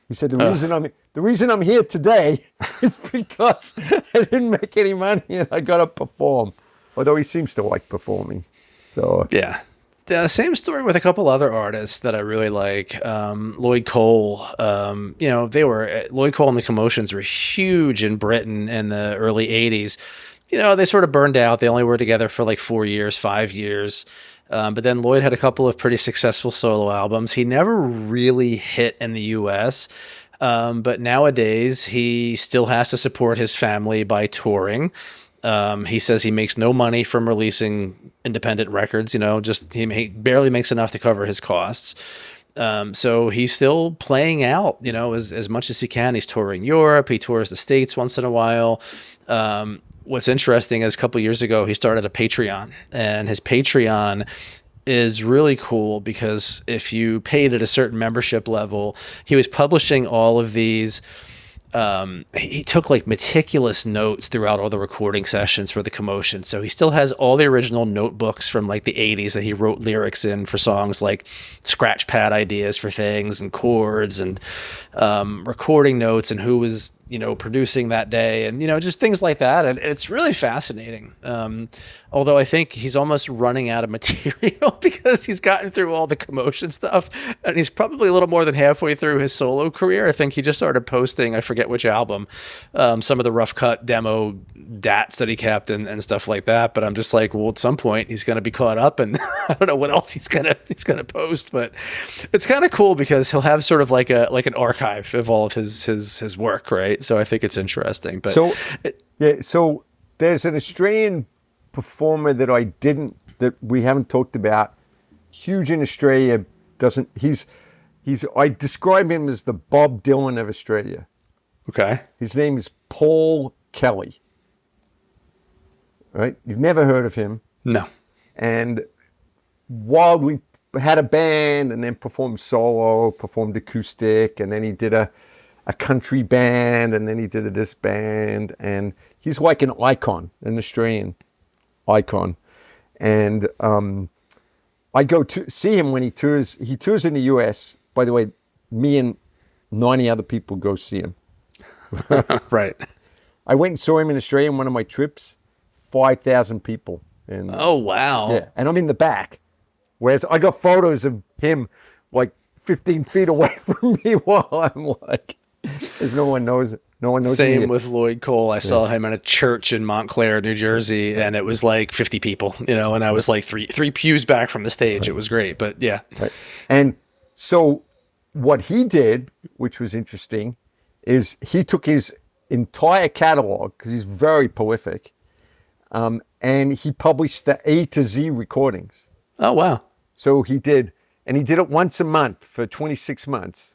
He said, the reason I'm here today is because I didn't make any money and I got to perform. Although he seems to like performing. So yeah. The same story with a couple other artists that I really like. Lloyd Cole, Lloyd Cole and the Commotions were huge in Britain in the early 80s. They sort of burned out. They only were together for like 4 years, 5 years. But then Lloyd had a couple of pretty successful solo albums. He never really hit in the US. But nowadays he still has to support his family by touring. He says he makes no money from releasing independent records, he barely makes enough to cover his costs. So he's still playing out, as much as he can. He's touring Europe. He tours the States once in a while. what's interesting is a couple years ago, he started a Patreon, and his Patreon is really cool because if you paid at a certain membership level, he was publishing all of these. He took like meticulous notes throughout all the recording sessions for the Commotion. So he still has all the original notebooks from like the 80s that he wrote lyrics in for songs, like scratch pad ideas for things and chords and recording notes and who was, producing that day and, just things like that. And it's really fascinating. Although I think he's almost running out of material because he's gotten through all the Commotion stuff and he's probably a little more than halfway through his solo career. I think he just started posting, I forget which album, some of the rough cut demo dats that he kept and stuff like that. But I'm just like, well, at some point he's going to be caught up and I don't know what else he's going to post, but it's kind of cool because he'll have sort of like an archive of all of his work. Right. So I think it's interesting, but so there's an Australian performer that we haven't talked about, huge in Australia. I describe him as the Bob Dylan of Australia. Okay. His name is Paul Kelly. Right? You've never heard of him. No. And while we had a band and then performed solo, performed acoustic, and then he did a country band, and then he did this band, and he's like an icon, an Australian icon. And I go to see him when he tours. He tours in the US. By the way, me and 90 other people go see him. Right. I went and saw him in Australia on one of my trips. 5,000 people. And, oh, wow. Yeah, and I'm in the back. Whereas I got photos of him like 15 feet away from me while I'm like, because no one knows it. No one knows. Same with Lloyd Cole. I saw him in a church in Montclair, New Jersey, and it was like 50 people, and I was like three pews back from the stage. Right. It was great, but yeah. Right. And so what he did, which was interesting, is he took his entire catalog, because he's very prolific, and he published the A to Z recordings. Oh, wow. So he did it once a month for 26 months.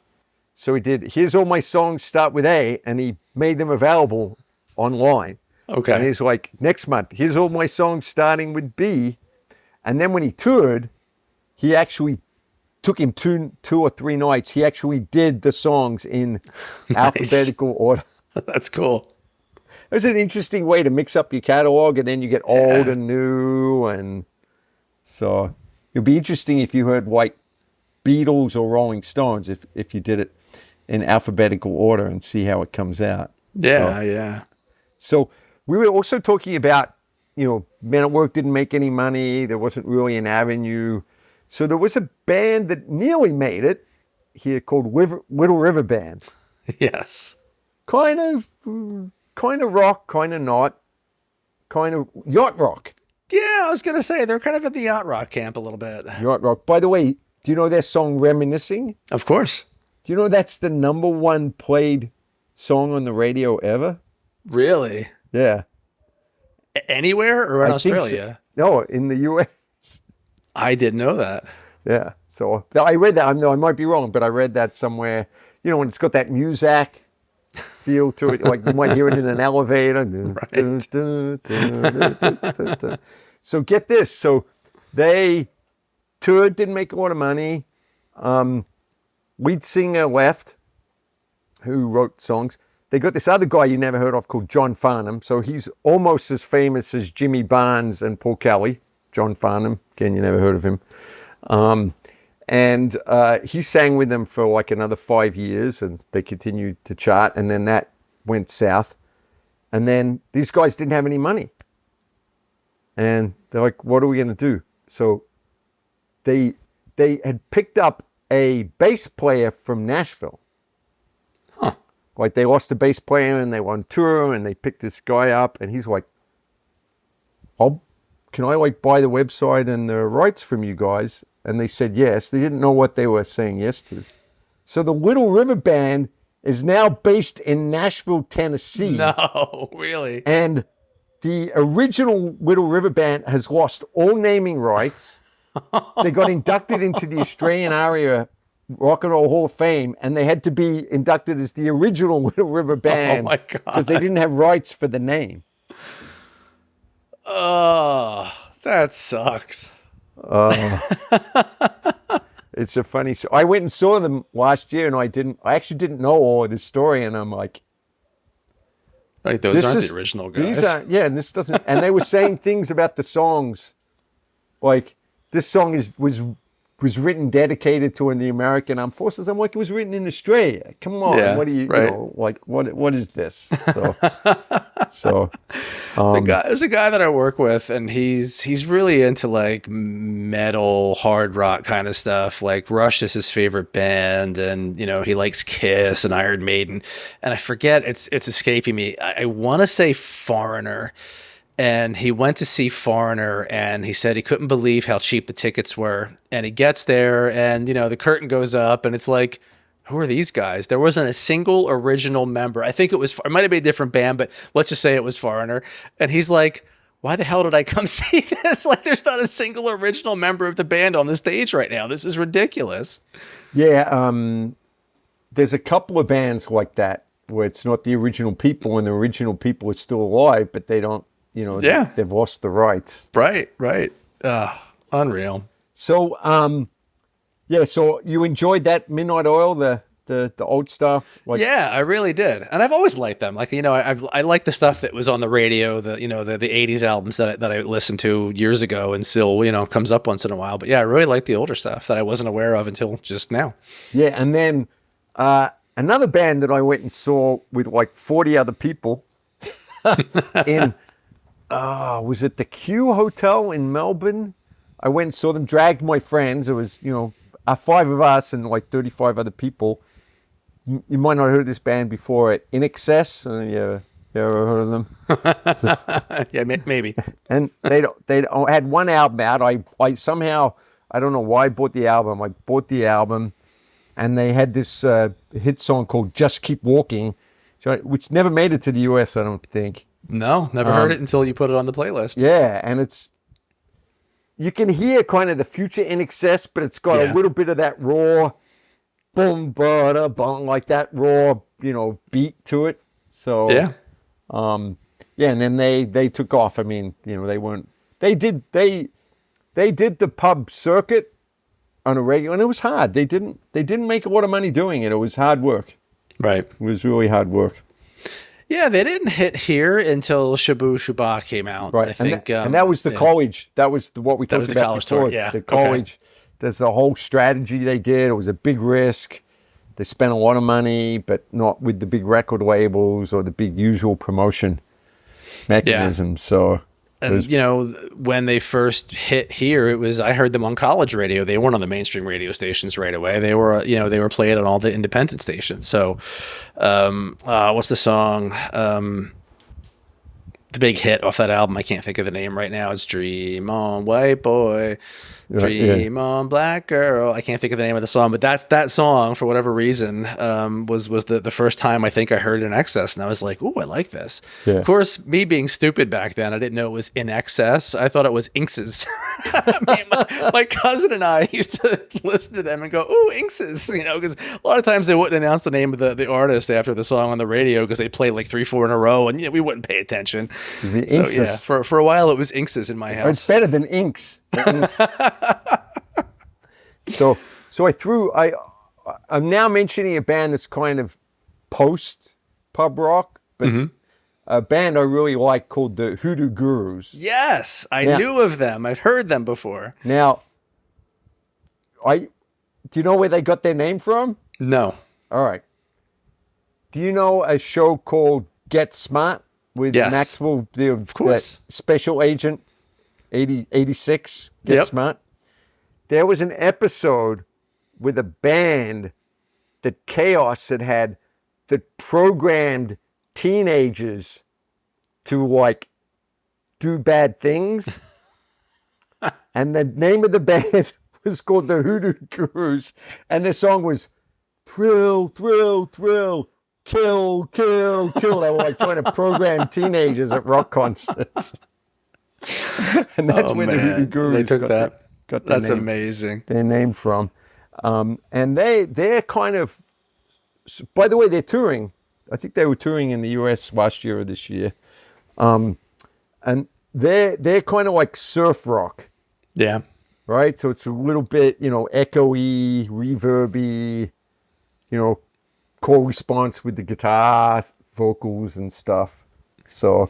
So he did, here's all my songs start with A, and he made them available online. Okay. And he's like, next month, here's all my songs starting with B. And then when he toured, he actually took him two or three nights. He actually did the songs in alphabetical order. That's cool. It was an interesting way to mix up your catalog, and then you get old and new. And so it'd be interesting if you heard like Beatles or Rolling Stones, if you did it in alphabetical order and see how it comes out. Yeah. So we were also talking about, Men at Work didn't make any money. There wasn't really an avenue. So there was a band that nearly made it here called Little River Band. Yes. Kind of rock, kind of not, kind of yacht rock. Yeah, I was going to say, they're kind of in the yacht rock camp a little bit. Yacht rock. By the way, do you know their song Reminiscing? Of course. Do you know that's the number one played song on the radio ever? Really? Yeah. Anywhere or in Australia? So. No, in the US. I didn't know that. Yeah. So I read that. I might be wrong, but I read that somewhere. When it's got that Muzak feel to it, like you might hear it in an elevator. Right. So get this. So they toured, didn't make a lot of money. Lead singer left, who wrote songs. They got this other guy you never heard of called John Farnham. So he's almost as famous as Jimmy Barnes and Paul Kelly. John Farnham, again, you never heard of him. And he sang with them for like another 5 years, and they continued to chart. And then that went south. And then these guys didn't have any money. And they're like, what are we going to do? So they had picked up a bass player from Nashville. Huh. Like they lost a bass player and they were on tour and they picked this guy up, and he's like, can I like buy the website and the rights from you guys? And they said yes. They didn't know what they were saying yes to. So the Little River Band is now based in Nashville, Tennessee. No, really? And the original Little River Band has lost all naming rights. They got inducted into the Australian ARIA Rock and Roll Hall of Fame, and they had to be inducted as the original Little River Band. Oh my God. Because they didn't have rights for the name. Oh, that sucks. It's a funny show. I went and saw them last year, and I actually didn't know all of this story, and I'm like, Like those aren't the original these guys. are, yeah, and this doesn't, and they were saying things about the songs, like this song was written dedicated to the American Armed Forces. I'm like, it was written in Australia. Come on, Yeah, what do you right. know, like what is this? So There's a guy that I work with, and he's really into like metal, hard rock kind of stuff. Like Rush is his favorite band, and he likes Kiss and Iron Maiden, and I forget it's escaping me. I want to say Foreigner, and he went to see Foreigner, and he said he couldn't believe how cheap the tickets were. And he gets there, and the curtain goes up, and it's like, who are these guys? There wasn't a single original member. I think it might have been a different band, but let's just say it was Foreigner. And he's like, why the hell did I come see this? Like, there's not a single original member of the band on the stage right now. This is ridiculous. yeah, there's a couple of bands like that where it's not the original people, and the original people are still alive, but they don't, Yeah. they've lost the rights. Right. Unreal. So, yeah, so you enjoyed that Midnight Oil, the old stuff? Like, Yeah, I really did, and I've always liked them. Like I like the stuff that was on the radio, the '80s albums that I listened to years ago, and still comes up once in a while. But yeah, I really like the older stuff that I wasn't aware of until just now. yeah, and then another band that I went and saw with like 40 other people in, was it the Q Hotel in Melbourne? I went and saw them, dragged my friends. It was, 5 of us and like 35 other people. You might not have heard of this band before, at INXS. You ever heard of them? Yeah, maybe. And they had one album out. I somehow, I don't know why I bought the album. I bought the album, and they had this hit song called "Just Keep Walking," which never made it to the US, I don't think. No, never heard it until you put it on the playlist. Yeah, and you can hear kind of the future INXS, but it's got a little bit of that raw, boom, ba bum, like that raw, beat to it. So Yeah. yeah, and then they took off. I mean, they did the pub circuit on a regular, and it was hard. They didn't make a lot of money doing it. It was hard work. Right. It was really hard work. Yeah, they didn't hit here until Shabu Shabak came out. Right, I think, and that was the college. That was what we talked was the about college before. tour, yeah. The college. There's a whole strategy they did. It was a big risk. They spent a lot of money, but not with the big record labels or the big usual promotion mechanism. So, and when they first hit here, I heard them on college radio. They weren't on the mainstream radio stations right away. They were, they were played on all the independent stations. So, what's the song? The big hit off that album, I can't think of the name right now. It's "Dream On, White Boy, Dream On, Black Girl." I can't think of the name of the song, but that song, for whatever reason, was the first time I think I heard INXS, and I was like, "Ooh, I like this." Yeah. Of course, me being stupid back then, I didn't know it was INXS. I thought it was INXS. my cousin and I used to listen to them and go, "Ooh, INXS," because a lot of times they wouldn't announce the name of the artist after the song on the radio because they play like 3-4 in a row, and we wouldn't pay attention. So yeah, for a while it was INXS in my house. It's better than Inks. So I'm now mentioning a band that's kind of post pub rock, but a band I really like called the Hoodoo Gurus. Yes, I knew of them. I've heard them before. Now, do you know where they got their name from? No. All right. Do you know a show called Get Smart with Maxwell, of course, special agent 86? Get Smart. There was an episode with a band that Chaos had that programmed teenagers to like do bad things. And the name of the band was called the Hoodoo Gurus. And the song was Thrill, Thrill, Thrill, Kill, Kill, Kill. They were like trying to program teenagers at rock concerts. And that's where the Hoodoo Gurus took that. Got their That's name, amazing. Their name from. And they're kind of, by the way, they're touring. I think they were touring in the US last year or this year. And they're kind of like surf rock, Yeah. right? So it's a little bit, echoey, reverby, chord response with the guitar, vocals and stuff. So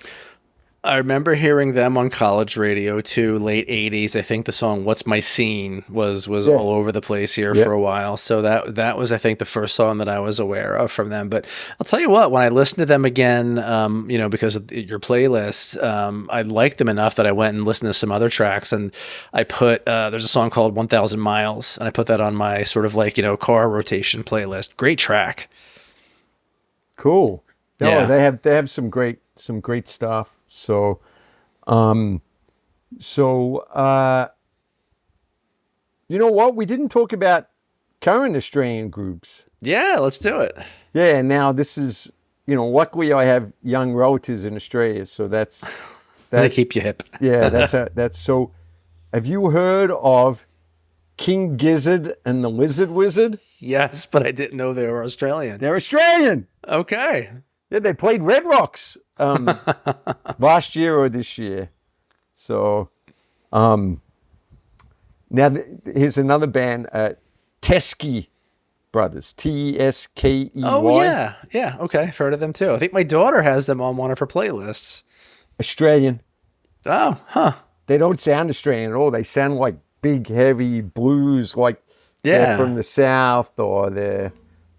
I remember hearing them on college radio too, late '80s. I think the song "What's My Scene" was yeah, all over the place here yeah. for a while. So that was, I think, the first song that I was aware of from them. But I'll tell you what, when I listened to them again, because of your playlist, I liked them enough that I went and listened to some other tracks. And I put there's a song called "1,000 Miles," and I put that on my sort of like car rotation playlist. Great track. Cool. No, Yeah. they have some great stuff. So, you know what? We didn't talk about current Australian groups. Yeah, let's do it. Yeah. Now this is, luckily I have young relatives in Australia, so that's They keep you hip. yeah. That's so. Have you heard of King Gizzard and the Lizard Wizard? Yes, but I didn't know they were Australian. They're Australian. Okay. Yeah, they played Red Rocks last year or this year. So now here's another band, Teskey Brothers, Teskey. Oh yeah, yeah. Okay, I've heard of them too. I think my daughter has them on one of her playlists. Australian. Oh, huh. They don't sound Australian at all. They sound like big, heavy blues, like they're Yeah. from the South, or they're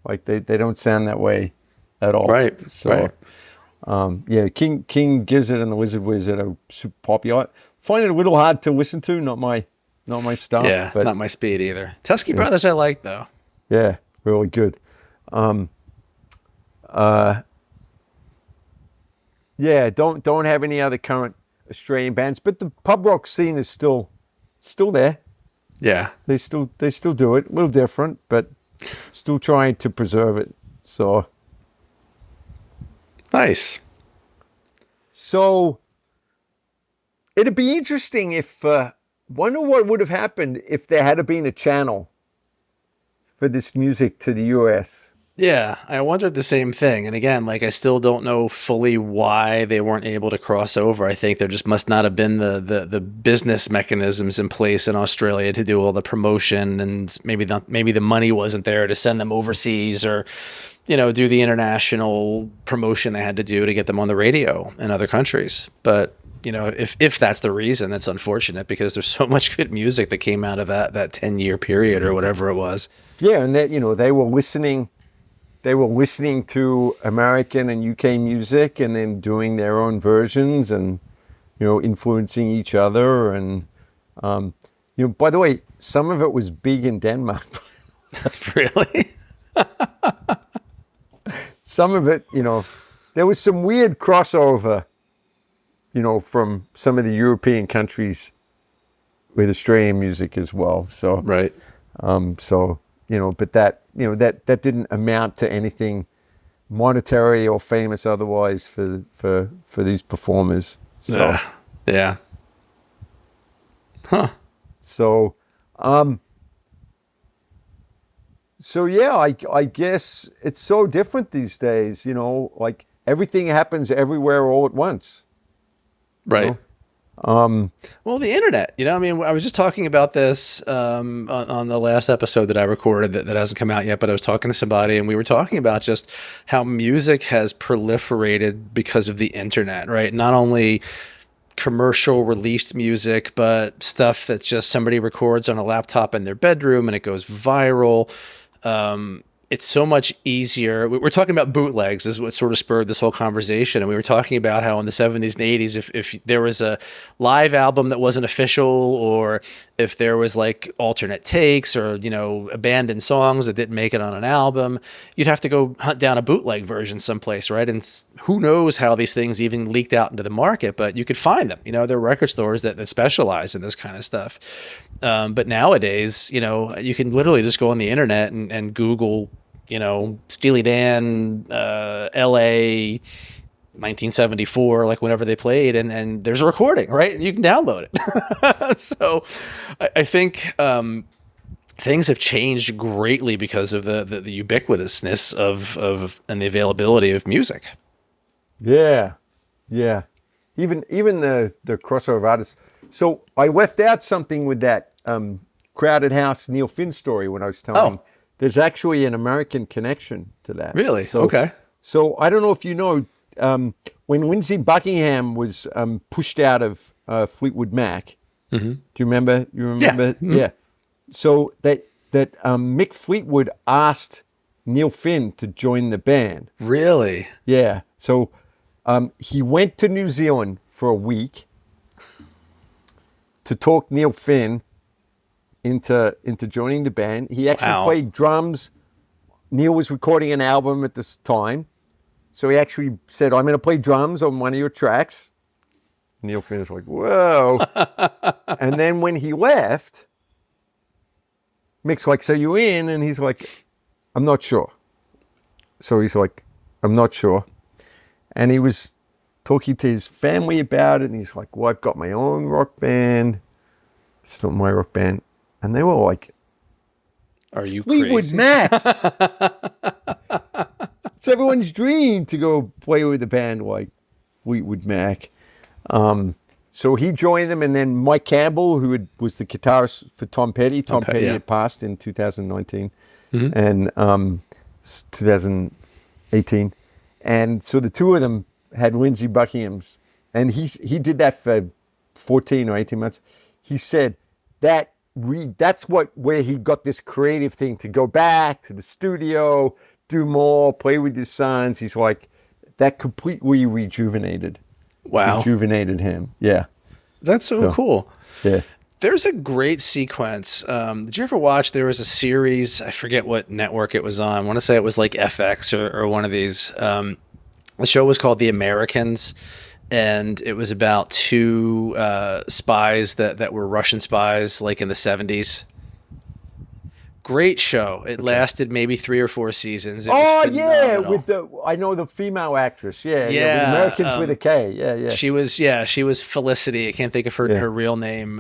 like they don't sound that way at all. Right. So. Right. Yeah, King Gizzard and the Lizard Wizard are super popular. Find it a little hard to listen to. Not my stuff. Yeah, but not my speed either. Teskey Brothers, I like though. yeah, really good. Yeah, don't have any other current Australian bands, but the pub rock scene is still there. Yeah. They still do it. A little different, but still trying to preserve it. So Nice. So it'd be interesting if, wonder what would have happened if there had been a channel for this music to the US. Yeah, I wondered the same thing. And again, like I still don't know fully why they weren't able to cross over. I think there just must not have been the business mechanisms in place in Australia to do all the promotion, and maybe the money wasn't there to send them overseas, or do the international promotion they had to do to get them on the radio in other countries. But if that's the reason, that's unfortunate, because there's so much good music that came out of that 10-year period or whatever it was. Yeah, and that they were listening to American and UK music, and then doing their own versions, and influencing each other. And by the way, some of it was big in Denmark. Really? Some of it, there was some weird crossover, from some of the European countries with Australian music as well. So Right. But that didn't amount to anything monetary or famous otherwise for these performers. So Yeah. Huh. so yeah, I guess it's so different these days. Like everything happens everywhere all at once. Right. Well, the internet, I mean, I was just talking about this on the last episode that I recorded that hasn't come out yet, but I was talking to somebody and we were talking about just how music has proliferated because of the internet, right? Not only commercial released music, but stuff that just somebody records on a laptop in their bedroom and it goes viral. It's so much easier. We're talking about bootlegs is what sort of spurred this whole conversation. And we were talking about how in the 70s and 80s, if there was a live album that wasn't official, or if there was like alternate takes or, abandoned songs that didn't make it on an album, you'd have to go hunt down a bootleg version someplace, right? And who knows how these things even leaked out into the market, but you could find them. There are record stores that specialize in this kind of stuff. But nowadays, you can literally just go on the internet and Google, Steely Dan, LA, 1974, like whenever they played, and there's a recording, right? And you can download it. So I think things have changed greatly because of the ubiquitousness of and the availability of music. Yeah. Yeah. even the crossover artists. So I left out something with that Crowded House Neil Finn story when I was telling. There's actually an American connection to that. Really? So, Okay. So I don't know if you know, when Lindsey Buckingham was pushed out of Fleetwood Mac. Do you remember? You remember? Yeah. Mm-hmm. Yeah. So that Mick Fleetwood asked Neil Finn to join the band. Really? Yeah. So he went to New Zealand for a week to talk Neil Finn into joining the band. He actually played drums. Neil was recording an album at this time. So he actually said, I'm going to play drums on one of your tracks. Neil Finn was like, whoa. And then when he left, Mick's like, so you in? And he's like, I'm not sure. So he's like, I'm not sure. And he was talking to his family about it. And he's like, well, I've got my own rock band. It's not my rock band. And they were like, are you Fleetwood crazy? Mac. It's everyone's dream to go play with a band like Fleetwood Mac. So he joined them, and then Mike Campbell, who was the guitarist for Tom Petty. Tom Petty had passed in 2019 and 2018. And so the two of them had Lindsey Buckingham's, and he did that for 14 or 18 months. He said that's where he got this creative thing to go back to the studio, do more, play with his sons. He's like, that completely rejuvenated him. Yeah. That's so cool. Yeah. There's a great sequence. Did you ever watch, there was a series, I forget what network it was on. I want to say it was like FX or one of these. The show was called The Americans, and it was about two spies that were Russian spies, like in the 70s. Great show. It lasted maybe 3 or 4 seasons. It was phenomenal. I know the female actress. Yeah. With Americans with a K. Yeah. She was Felicity. I can't think of her real name.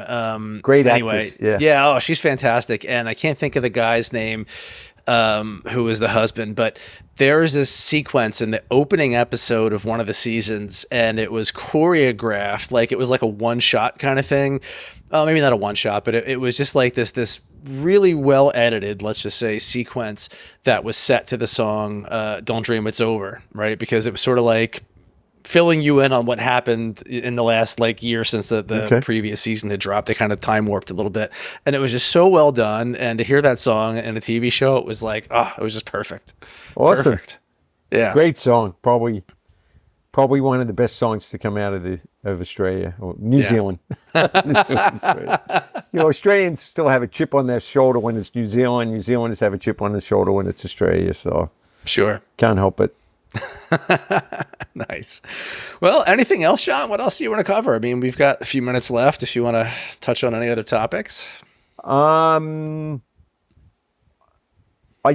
Great anyway, actress. Yeah. Oh, she's fantastic. And I can't think of the guy's name who was the husband, but there's a sequence in the opening episode of one of the seasons, and it was choreographed like it was like a one-shot kind of thing. Maybe not a one-shot, but it was just like this really well edited, let's just say, sequence that was set to the song Don't Dream It's Over, right? Because it was sort of like filling you in on what happened in the last year since the previous season had dropped. They kind of time warped a little bit, and it was just so well done. And to hear that song in a TV show, it was like, it was just perfect. Awesome. Perfect. Yeah. Great song. Probably one of the best songs to come out of Australia or New Zealand. Australians still have a chip on their shoulder when it's New Zealand. New Zealanders have a chip on their shoulder when it's Australia. So sure, can't help it. Nice. Well, anything else, Jon? What else do you want to cover? I mean, we've got a few minutes left if you want to touch on any other topics. I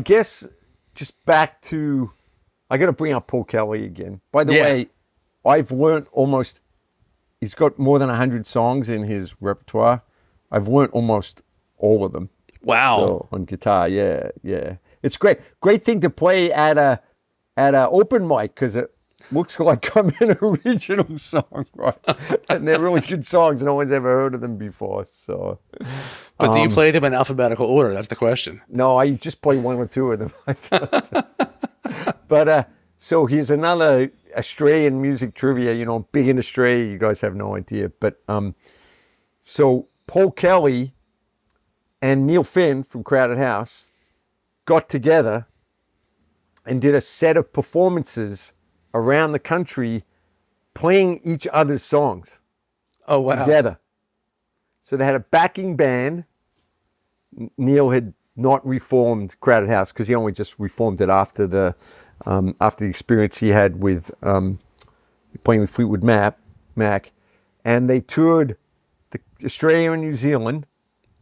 guess just back to, I got to bring up Paul Kelly again. By the way, I've learned he's got more than 100 songs in his repertoire. I've learned almost all of them. Wow. So, on guitar, yeah. It's great. Great thing to play at a open mic, because it looks like I'm in an original song, right? And they're really good songs. No one's ever heard of them before. So, but do you play them in alphabetical order? That's the question. No, I just play one or two of them. But so here's another Australian music trivia. Big in Australia. You guys have no idea. But so Paul Kelly and Neil Finn from Crowded House got together and did a set of performances around the country playing each other's songs. Oh, wow. Together. So they had a backing band. Neil had not reformed Crowded House because he only just reformed it after the experience he had with playing with Fleetwood Mac. And they toured Australia and New Zealand,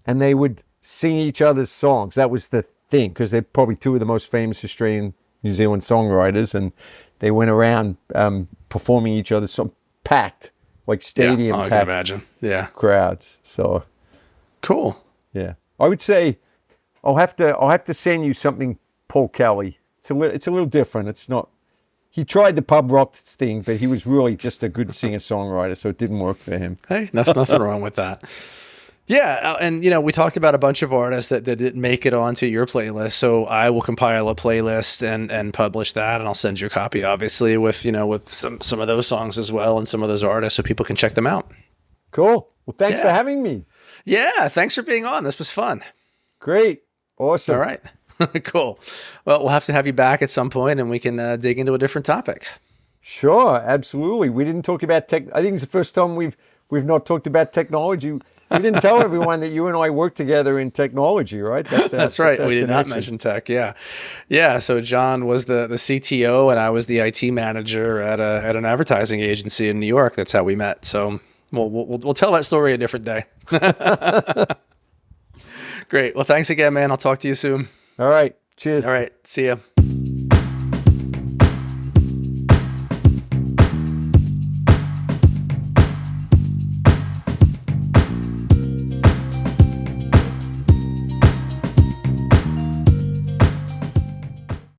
and they would sing each other's songs. That was the thing, because they're probably two of the most famous Australian New Zealand songwriters, and they went around performing each other's songs, packed, like stadium packed. I can imagine. Yeah. Crowds. So cool. Yeah. I would say I'll have to send you something Paul Kelly. It's a little different. It's not he tried the pub rock thing, but he was really just a good singer-songwriter, so it didn't work for him. Hey, nothing wrong with that. Yeah, and we talked about a bunch of artists that didn't make it onto your playlist, so I will compile a playlist and publish that, and I'll send you a copy, obviously, with with some of those songs as well and some of those artists, so people can check them out. Cool. Well, thanks for having me. Yeah, thanks for being on. This was fun. Great. Awesome. All right. Cool. Well, we'll have to have you back at some point, and we can dig into a different topic. Sure, absolutely. We didn't talk about tech. I think it's the first time we've not talked about technology. We didn't tell everyone that you and I work together in technology, right? That's right. We did not mention tech. Yeah. So Jon was the CTO, and I was the IT manager at an advertising agency in New York. That's how we met. So we'll tell that story a different day. Great. Well, thanks again, man. I'll talk to you soon. All right. Cheers. All right. See ya.